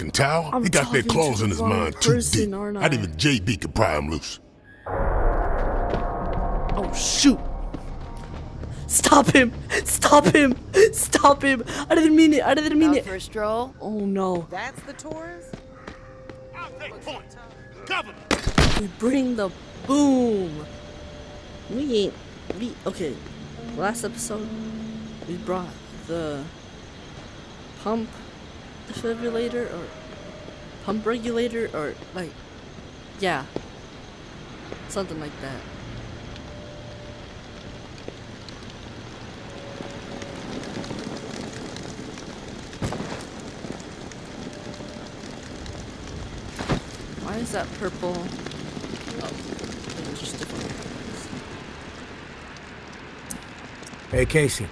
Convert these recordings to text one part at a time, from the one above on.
fucking towel? He got their claws in his mind too deep. Not even JB could pry him loose. Oh, shoot. Stop him! Stop him! Stop him! I didn't mean it. I didn't mean it. For a stroll? Oh, no. That's the tourist? I'll take point. Cover. We bring the boom. Okay. Last episode, we brought the pump defibrillator or pump regulator or like, yeah, something like that. Why is that purple? Oh, it's just different. Hey, Casey.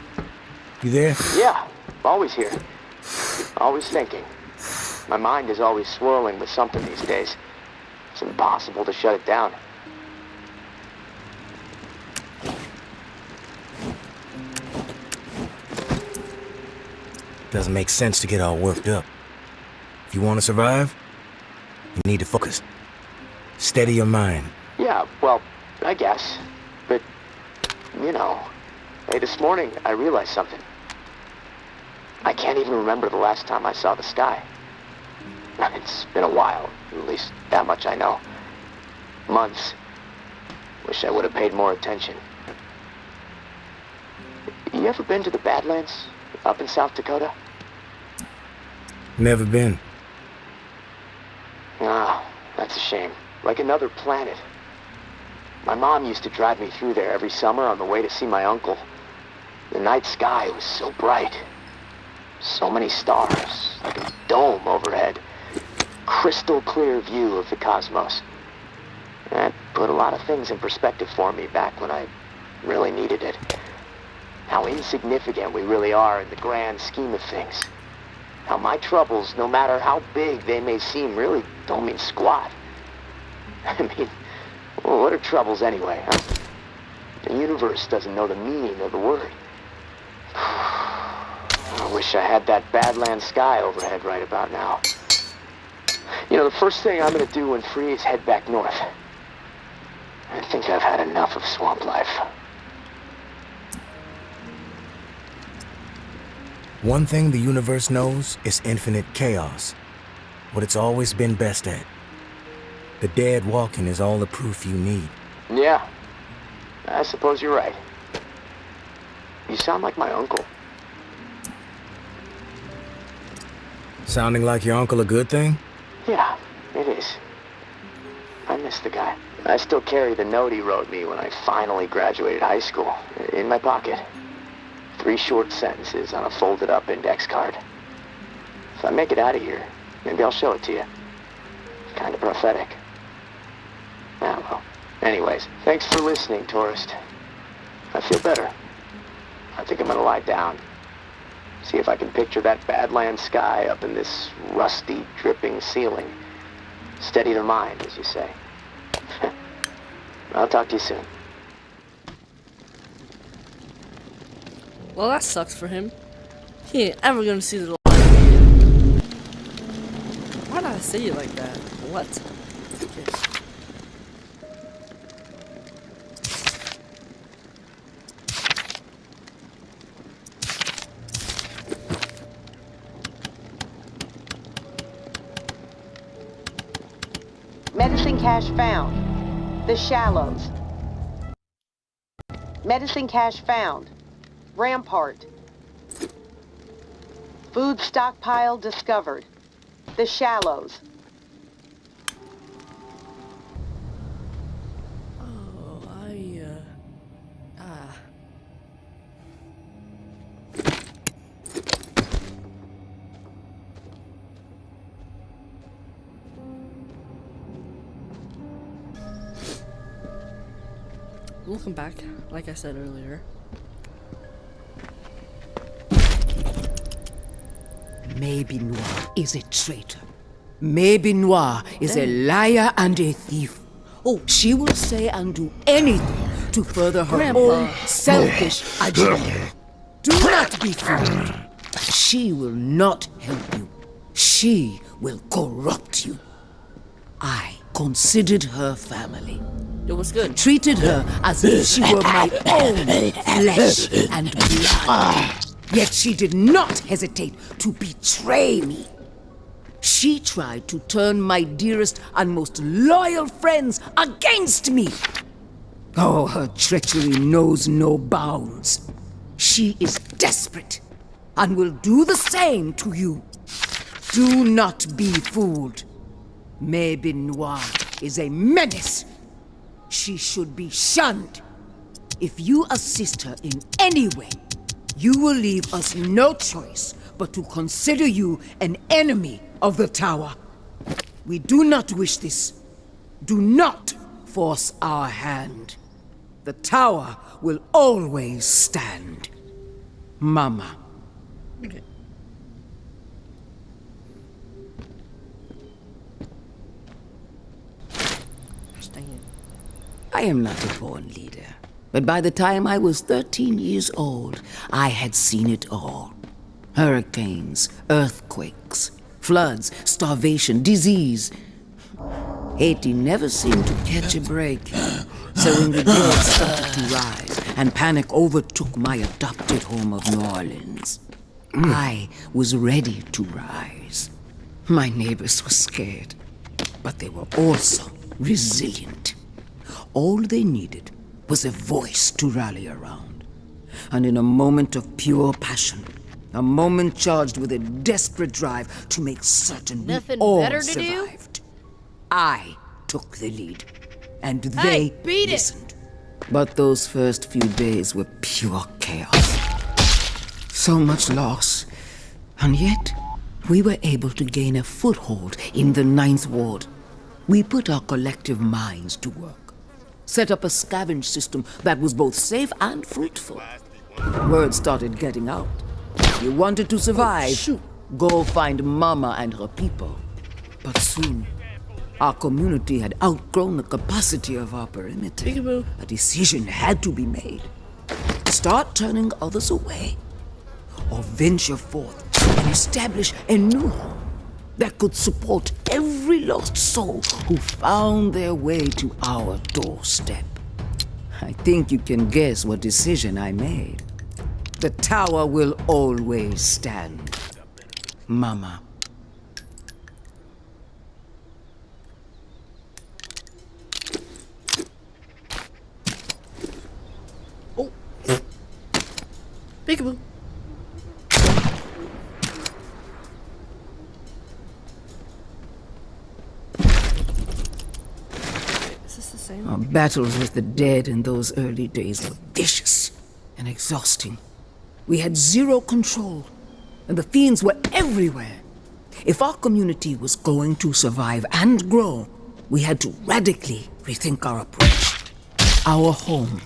You there? Yeah, always here. Always thinking. My mind is always swirling with something these days. It's impossible to shut it down. Doesn't make sense to get all worked up. If you want to survive, you need to focus. Steady your mind. Yeah, well, I guess. But, you know, hey, this morning I realized something. I can't even remember the last time I saw the sky. It's been a while, at least that much I know. Months. Wish I would have paid more attention. You ever been to the Badlands, up in South Dakota? Never been. Ah, that's a shame. Like another planet. My mom used to drive me through there every summer on the way to see my uncle. The night sky was so bright. So many stars, like a dome overhead. Crystal clear view of the cosmos. That put a lot of things in perspective for me back when I really needed it. How insignificant we really are in the grand scheme of things. How my troubles, no matter how big they may seem, really don't mean squat. I mean, well, what are troubles anyway, huh? The universe doesn't know the meaning of the word. I wish I had that Badland sky overhead right about now. You know, the first thing I'm gonna do when free is head back north. I think I've had enough of swamp life. One thing the universe knows is infinite chaos. What it's always been best at. The dead walking is all the proof you need. Yeah, I suppose you're right. You sound like my uncle. Sounding like your uncle a good thing? Yeah, it is. I miss the guy. I still carry the note he wrote me when I finally graduated high school, in my pocket. 3 short sentences on a folded up index card. If I make it out of here, maybe I'll show it to you. Kind of prophetic. Ah, well. Anyways, thanks for listening, tourist. I feel better. I think I'm gonna lie down. See if I can picture that Badland sky up in this rusty, dripping ceiling. Steady the mind, as you say. I'll talk to you soon. Well, that sucks for him. He ain't ever gonna see the light. Why did I say it like that? What? Okay. Medicine cache found. The Shallows. Medicine cache found. Rampart. Food stockpile discovered. The Shallows. Oh, Welcome back, like I said earlier. Maybe Noir is a traitor. Maybe Noir is a liar and a thief. Oh, she will say and do anything to further her Grandpa. own selfish agenda. Do not be fooled. She will not help you. She will corrupt you. I considered her family. Yo, what's good? Treated her as if she were my own flesh and blood. Yet she did not hesitate to betray me. She tried to turn my dearest and most loyal friends against me. Oh, her treachery knows no bounds. She is desperate and will do the same to you. Do not be fooled. Maybin Noir is a menace. She should be shunned. If you assist her in any way, you will leave us no choice but to consider you an enemy of the Tower. We do not wish this. Do not force our hand. The Tower will always stand. Mama. Okay. I am not a born leader, but by the time I was 13 years old, I had seen it all. Hurricanes, earthquakes, floods, starvation, disease. Haiti never seemed to catch a break. So when the dead started to rise and panic overtook my adopted home of New Orleans, I was ready to rise. My neighbors were scared, but they were also resilient. All they needed was a voice to rally around. And in a moment of pure passion, a moment charged with a desperate drive to make certain Nothing we all better to do? survived, I took the lead, and Hey, they beat it! listened. But those first few days were pure chaos. So much loss, and yet we were able to gain a foothold in the 9th Ward. We put our collective minds to work, set up a scavenge system that was both safe and fruitful. Word started getting out. You wanted to survive, go find Mama and her people. But soon, our community had outgrown the capacity of our perimeter. Peekaboo. A decision had to be made. Start turning others away, or venture forth and establish a new home that could support every lost soul who found their way to our doorstep. I think you can guess what decision I made. The Tower will always stand. Mama. Peekaboo. Is this the same? Our battles with the dead in those early days were vicious and exhausting. We had zero control, and the fiends were everywhere. If our community was going to survive and grow, we had to radically rethink our approach. Our home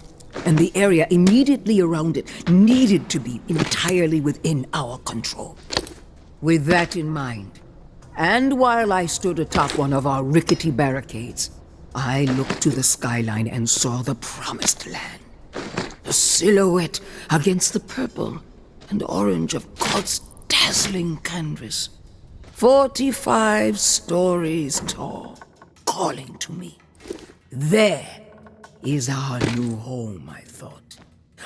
and the area immediately around it needed to be entirely within our control. With that in mind, and while I stood atop one of our rickety barricades, I looked to the skyline and saw the promised land. A silhouette against the purple and orange of God's dazzling canvas. 45 stories tall, calling to me. There is our new home, I thought.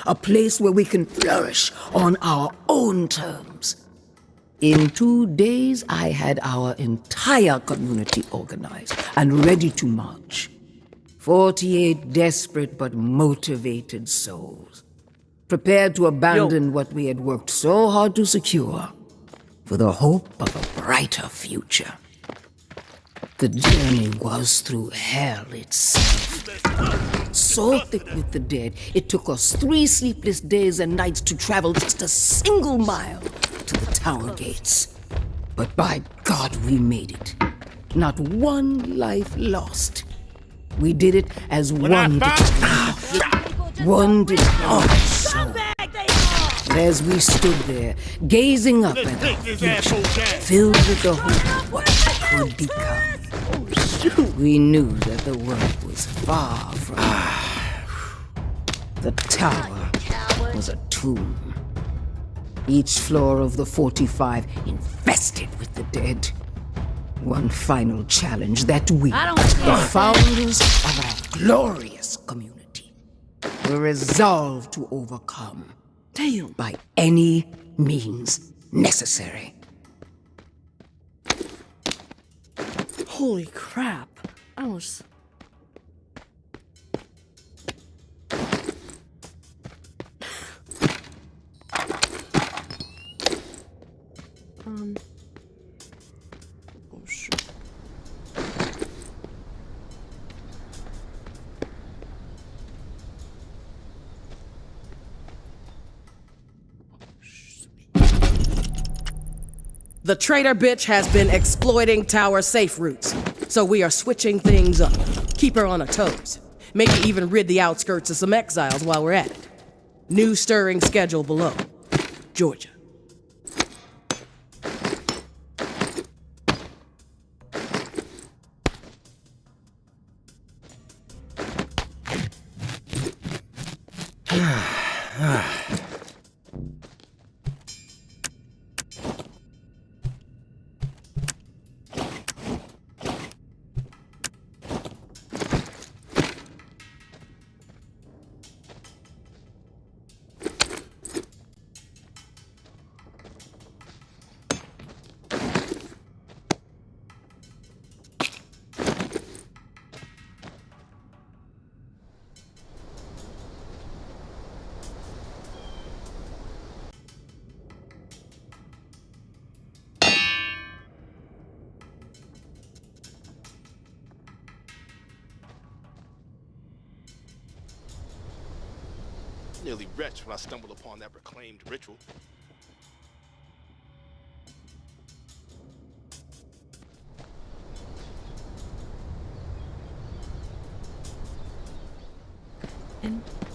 A place where we can flourish on our own terms. In 2 days, I had our entire community organized and ready to march. 48 desperate but motivated souls, prepared to abandon what we had worked so hard to secure for the hope of a brighter future. The journey was through hell itself. So thick with the dead, it took us 3 sleepless days and nights to travel just a single mile to the tower gates. But by God, we made it. Not one life lost. We did it as one determined soul. As we stood there, gazing up at our future, filled with the hope of what could become, we knew that the work was far from over. The tower was a tomb. Each floor of the 45 infested with the dead. One final challenge that we, I don't the care. founders of our glorious community, will resolve to overcome. Damn. By any means necessary. Holy crap. I almost... Oh shit. The traitor bitch has been exploiting tower safe routes, so we are switching things up. Keep her on her toes. Maybe even rid the outskirts of some exiles while we're at it. New stirring schedule below. Georgia. Nearly wretched when I stumbled upon that reclaimed ritual.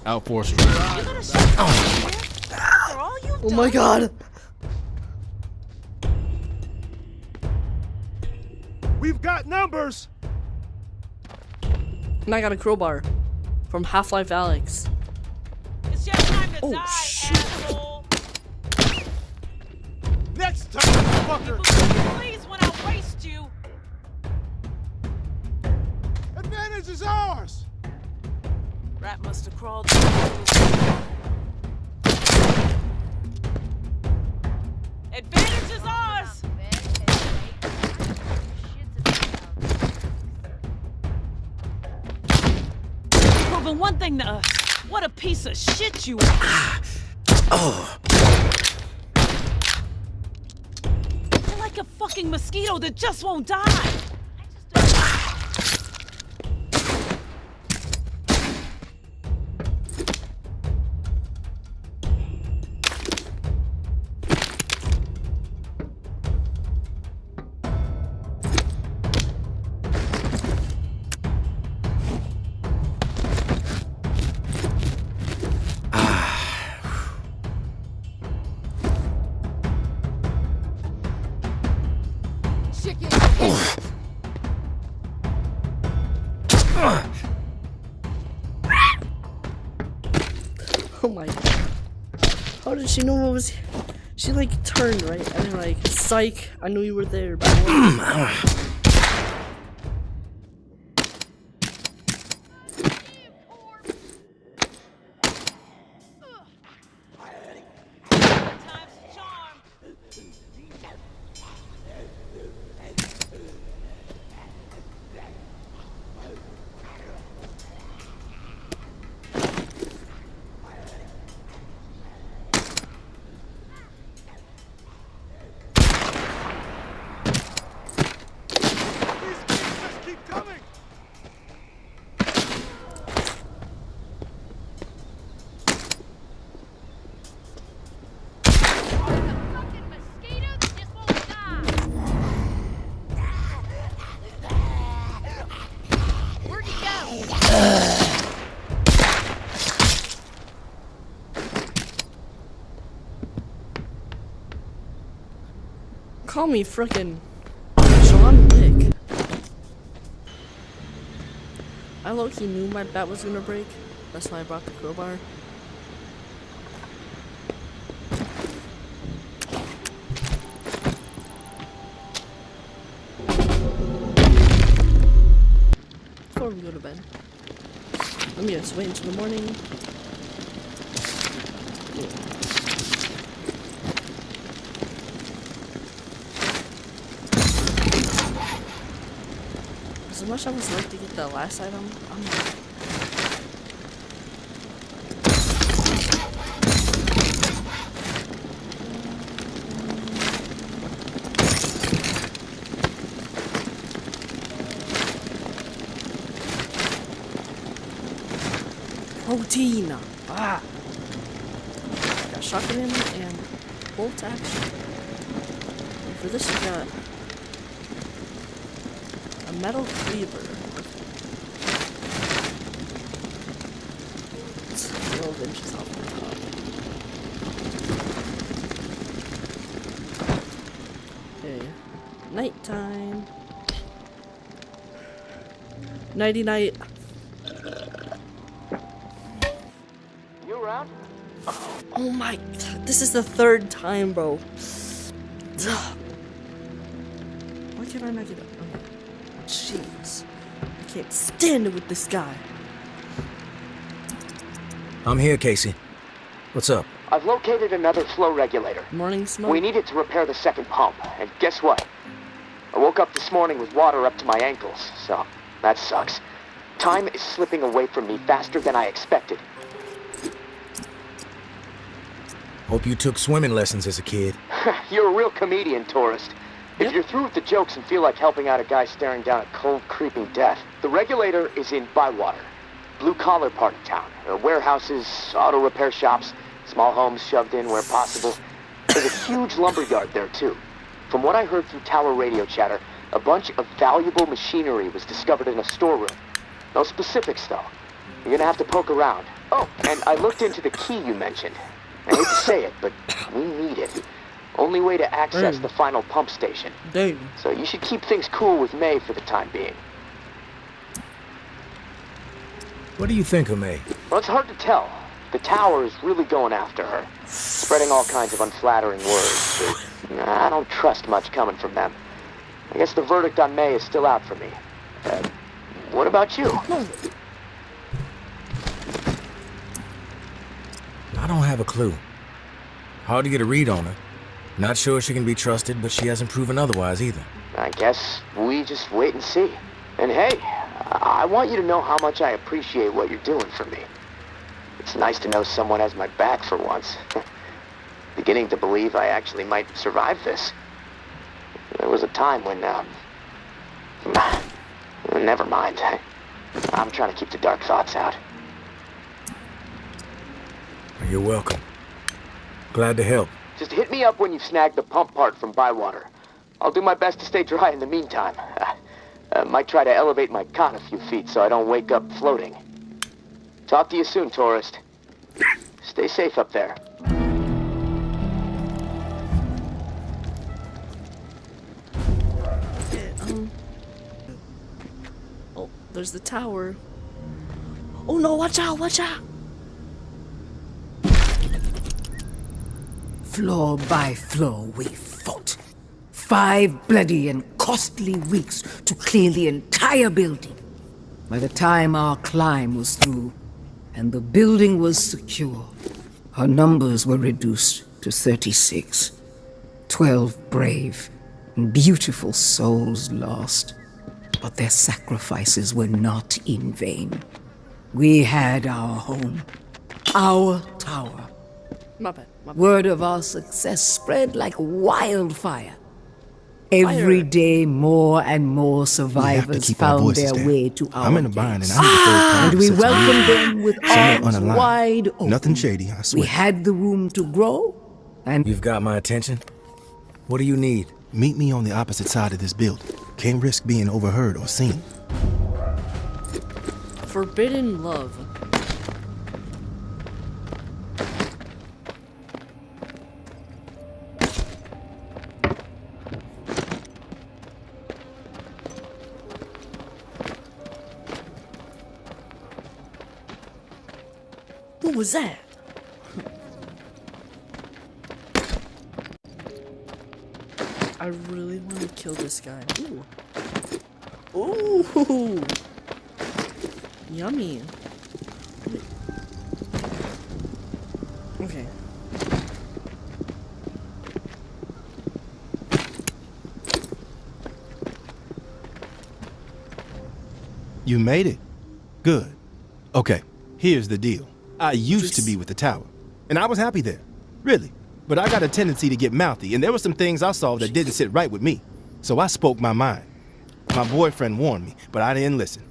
Outforce. Oh my god. We've got numbers! And I got a crowbar from Half-Life Alex. It's your time to Oh, die, shit. asshole. Next time, fucker! Please, when I waste you. Advantage is ours! Rat must have crawled. Advantage is ours. Proving one thing to us. What a piece of shit you are. You're like a fucking mosquito that just won't die. Oh my god. How did she know what was... She like turned, right? And then like, psych, I knew you were there, but Time's a charm. Just keep coming! call me frickin' John Wick. I low-key knew my bat was gonna break. That's why I brought the crowbar. before we go to bed. Let me just wait until the morning. As much as I would like to get the last item, I'm not. Protein! Ah! Got shotgun ammo and bolt action. And for this, we got a metal cleaver. It's 12 inches off the top. Okay. Nighttime. Nighty night. Oh my, this is the third time, bro. Why can't I not get up? Oh, jeez. I can't stand it with this guy. I'm here, Casey. What's up? I've located another flow regulator. Morning smoke? We need it to repair the second pump, and guess what? I woke up this morning with water up to my ankles, so that sucks. Time is slipping away from me faster than I expected. Hope you took swimming lessons as a kid. You're a real comedian, tourist. Yep. If you're through with the jokes and feel like helping out a guy staring down a cold, creeping death, the regulator is in Bywater. Blue-collar part of town. Warehouses, auto repair shops, small homes shoved in where possible. There's a huge lumberyard there, too. From what I heard through tower radio chatter, a bunch of valuable machinery was discovered in a storeroom. No specifics, though. You're gonna have to poke around. Oh, and I looked into the key you mentioned. I hate to say it, but we need it. Only way to access the final pump station. Dang. So you should keep things cool with May for the time being. What do you think of May? Well, it's hard to tell. The tower is really going after her, spreading all kinds of unflattering words. I don't trust much coming from them. I guess the verdict on May is still out for me. What about you? I don't have a clue. Hard to get a read on her. Not sure she can be trusted, but she hasn't proven otherwise either. I guess we just wait and see. And hey, I want you to know how much I appreciate what you're doing for me. It's nice to know someone has my back for once. Beginning to believe I actually might survive this. There was a time when, never mind. I'm trying to keep the dark thoughts out. You're welcome. Glad to help. Just hit me up when you've snagged the pump part from Bywater. I'll do my best to stay dry in the meantime. Might try to elevate my cot a few feet so I don't wake up floating. Talk to you soon, tourist. Stay safe up there. Okay, oh, there's the tower. Oh no, watch out, watch out! Floor by floor we fought. 5 bloody and costly weeks to clear the entire building. By the time our climb was through and the building was secure, our numbers were reduced to 36. 12 brave and beautiful souls lost. But their sacrifices were not in vain. We had our home, our tower. My bad, my bad. Word of our success spread like wildfire. Every day, more and more survivors keep our found voices their down. way to our I'm in a bind, gates. and I need the third party And we to set welcomed some them with somewhere arms unaligned. wide open. Nothing shady, I swear. We had the room to grow, and You've got my attention. What do you need? Meet me on the opposite side of this building. Can't risk being overheard or seen. Forbidden love. What was that? I really want to kill this guy. Ooh. Ooh. Yummy. Okay. You made it. Good. Okay, here's the deal. I used to be with the tower, and I was happy there. Really. But I got a tendency to get mouthy, and there were some things I saw that didn't sit right with me. So I spoke my mind. My boyfriend warned me, but I didn't listen.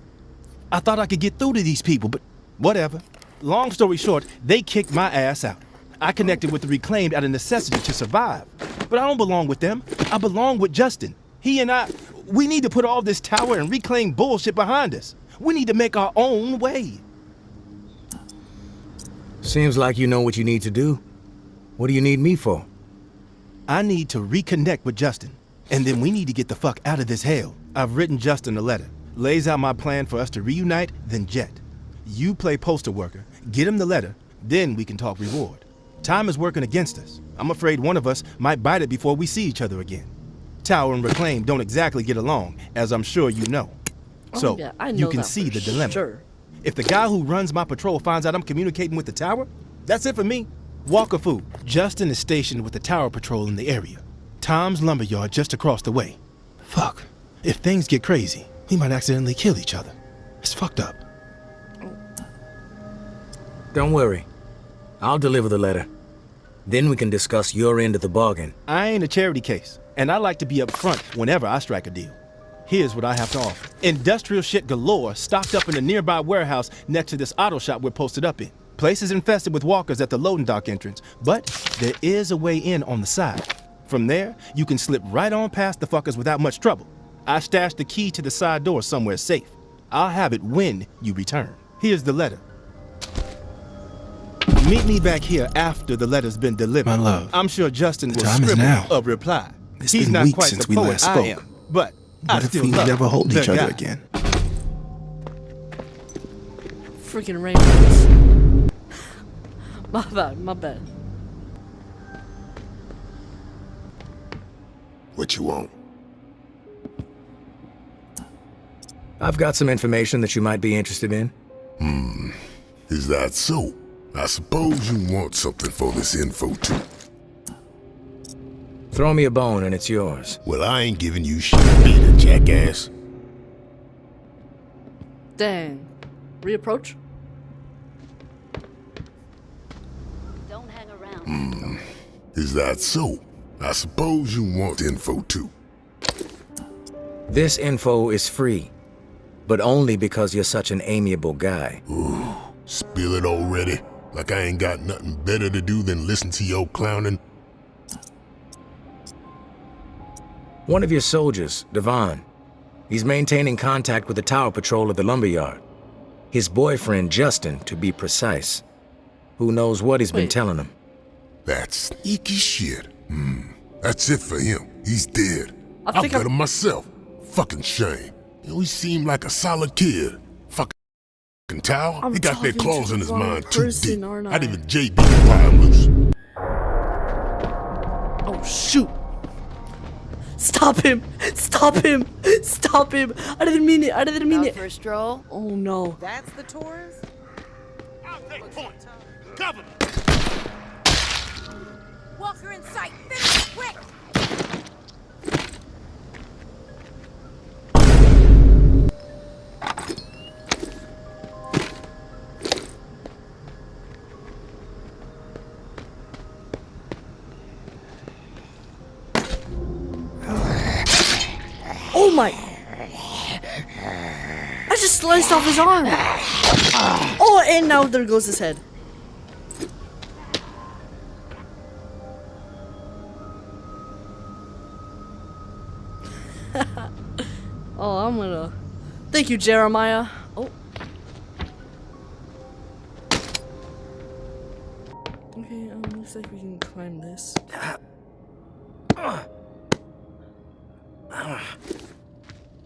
I thought I could get through to these people, but whatever. Long story short, they kicked my ass out. I connected with the Reclaimed out of necessity to survive. But I don't belong with them. I belong with Justin. He and I, we need to put all this tower and Reclaim bullshit behind us. We need to make our own way. Seems like you know what you need to do. What do you need me for? I need to reconnect with Justin, and then we need to get the fuck out of this hell. I've written Justin a letter. Lays out my plan for us to reunite, then jet. You play postal worker, get him the letter, then we can talk reward. Time is working against us. I'm afraid one of us might bite it before we see each other again. Tower and Reclaim don't exactly get along, as I'm sure you know. So, yeah, I know you can that see for the dilemma. sure. If the guy who runs my patrol finds out I'm communicating with the tower, that's it for me. Walker food. Justin is stationed with the tower patrol in the area. Tom's lumberyard just across the way. Fuck. If things get crazy, we might accidentally kill each other. It's fucked up. Don't worry. I'll deliver the letter. Then we can discuss your end of the bargain. I ain't a charity case, and I like to be up front whenever I strike a deal. Here's what I have to offer. Industrial shit galore stocked up in a nearby warehouse next to this auto shop we're posted up in. Place is infested with walkers at the loading dock entrance, but there is a way in on the side. From there, you can slip right on past the fuckers without much trouble. I stashed the key to the side door somewhere safe. I'll have it when you return. Here's the letter. Meet me back here after the letter's been delivered. My love, I'm sure Justin will time is scribble now. a reply. It's He's been not weeks quite since the we poet last I spoke. am, but I What if still we love never hold the each other guy. again? Freaking rainbows. My bad. What you want? I've got some information that you might be interested in. Is that so? I suppose you want something for this info too. Throw me a bone and it's yours. Well, I ain't giving you shit, being a jackass. Dang. Reapproach? Don't hang around. Is that so? I suppose you want info too. This info is free, but only because you're such an amiable guy. Ooh, spill it already? Like I ain't got nothing better to do than listen to your clowning? One of your soldiers, Devon, he's maintaining contact with the tower patrol of the lumberyard. His boyfriend, Justin, to be precise. Who knows what he's been telling him. That's sneaky shit. That's it for him. He's dead. I I'll think bet him myself. Fucking shame. You know, he seemed like a solid kid. Fucking Tower. I'm He got their talking claws to in his the wrong mind too person, deep. aren't I? I'd even JB could pry him loose. Oh, shoot. Stop him! Stop him! Stop him! I didn't mean it! I didn't mean Out it! for a stroll? Oh no. That's the tourist? I'll take point. Cover me. Walker in sight. Finish quick. Oh my! I just sliced off his arm! Oh, and now there goes his head. Oh, I'm gonna... Thank you, Jeremiah. Oh. Okay, looks like we can climb this.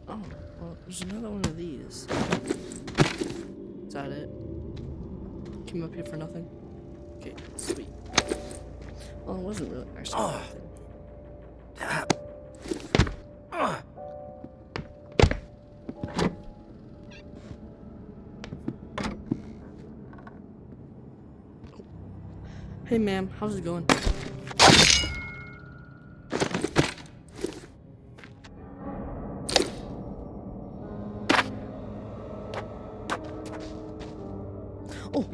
Oh, well, there's another one of these. Is that it? Came up here for nothing? Okay, sweet. Well, it wasn't really actually nothing. Hey, ma'am, how's it going? Oh,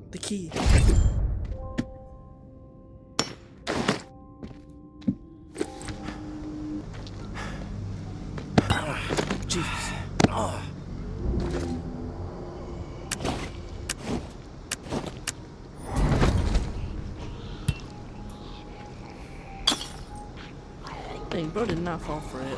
the key. Jesus. Dang, bro did not fall for it.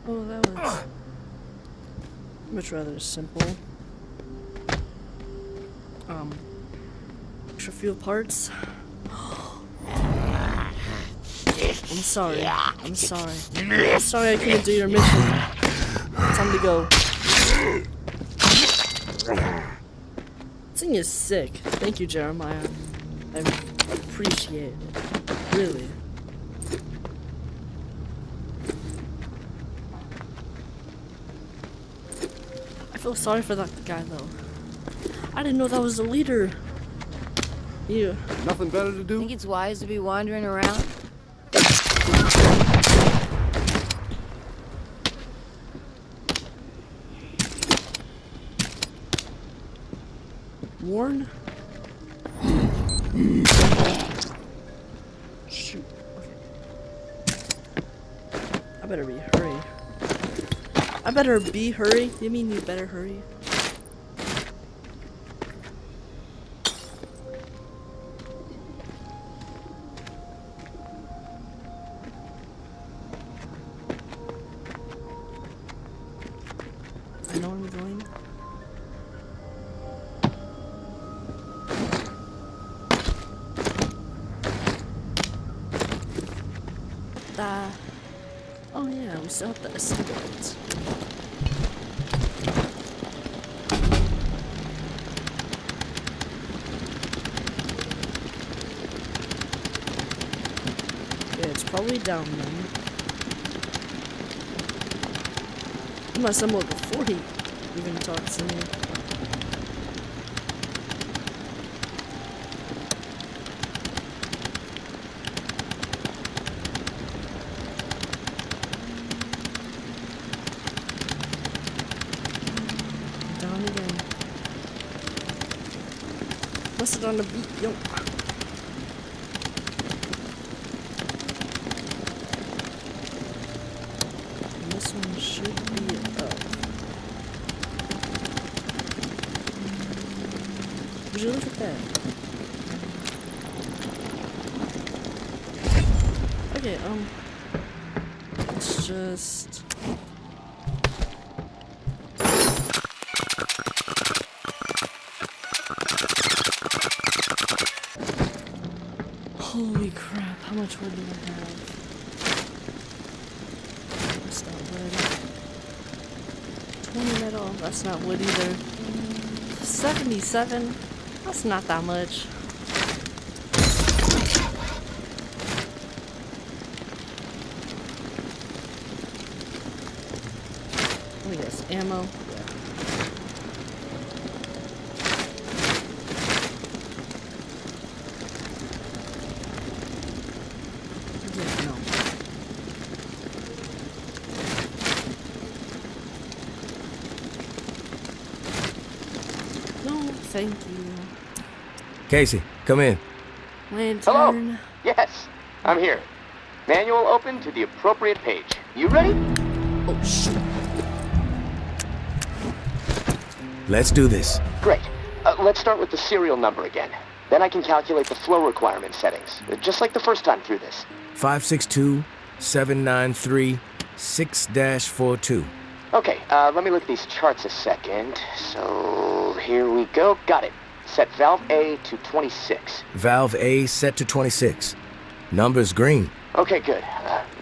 Oh, that was much rather simple. Extra few parts. I'm sorry. I'm sorry. I'm sorry I couldn't do your mission. Time to go. This thing is sick. Thank you, Jeremiah. I appreciate it. Really. I feel sorry for that guy though. I didn't know that was the leader. Yeah. Nothing better to do? Think it's wise to be wandering around? Warn? Shoot. Okay. I better be hurry. I better be hurry? You mean you better hurry? I know where I'm going. Oh yeah, we still have the escapades. Okay, it's probably down then. Unless I'm looking before he even talks to me. What's it on the beat? Yo. And this one should be up. Would you look at that? Okay, let's just... Holy crap, how much wood do I have? That's not wood. 20 metal, that's not wood either. 77, that's not that much. Let me guess, ammo? Yeah. Yeah, no. No, thank you. Casey, come in. Lantern. Hello? Yes, I'm here. Manual open to the appropriate page. You ready? Oh, shit. Let's do this. Great. Let's start with the serial number again. Then I can calculate the flow requirement settings, just like the first time through this. 562-793-6-42. Okay, let me look at these charts a second. So, here we go. Got it. Set valve A to 26. Valve A set to 26. Number's green. Okay, good.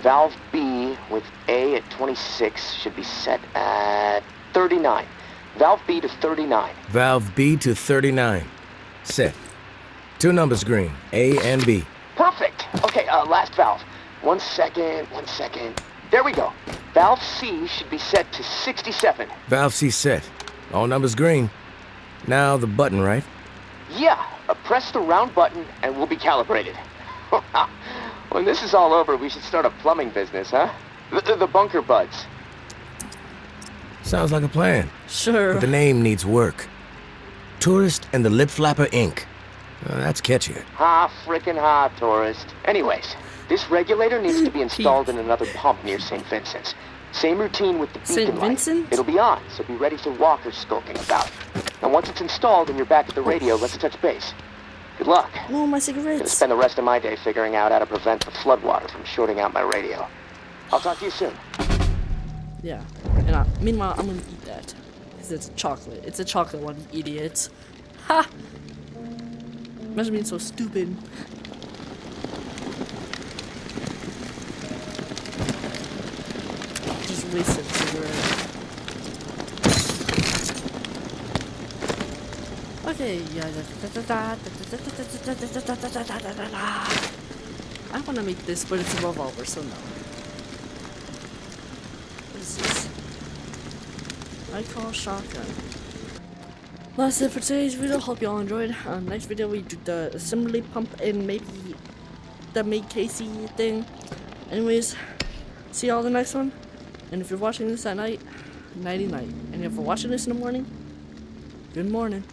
Valve B with A at 26 should be set at 39. Valve B to 39. Valve B to 39. Set. Two numbers green, A and B. Perfect. Okay, last valve. 1 second, 1 second. There we go. Valve C should be set to 67. Valve C set. All numbers green. Now the button, right? Yeah, press the round button and we'll be calibrated. When this is all over, we should start a plumbing business, huh? The bunker buds. Sounds like a plan. Sure. But the name needs work. Tourist and the Lip Flapper Inc. That's catchier. Ha, frickin' ha, tourist. Anyways, this regulator needs to be installed in another pump near St. Vincent's. Same routine with the beacon St. light. Vincent? It'll be on, so be ready for walkers skulking about. And once it's installed and you're back at the radio, let's touch base. Good luck. Oh, my I'm gonna cigarettes. spend the rest of my day figuring out how to prevent the floodwater from shorting out my radio. I'll talk to you soon. Yeah. And meanwhile, I'm gonna eat that. Because it's chocolate. It's a chocolate one, you idiots. Ha! Imagine being so stupid. Just wasted cigarette. Okay, yeah. I wanna make this, but it's a revolver, so no. What is this? I call shotgun. That's it for today's video. Hope y'all enjoyed. Next video we do the assembly pump and maybe the make Casey thing. Anyways, see y'all the next one. And if you're watching this at night, nighty night. And if you're watching this in the morning, good morning.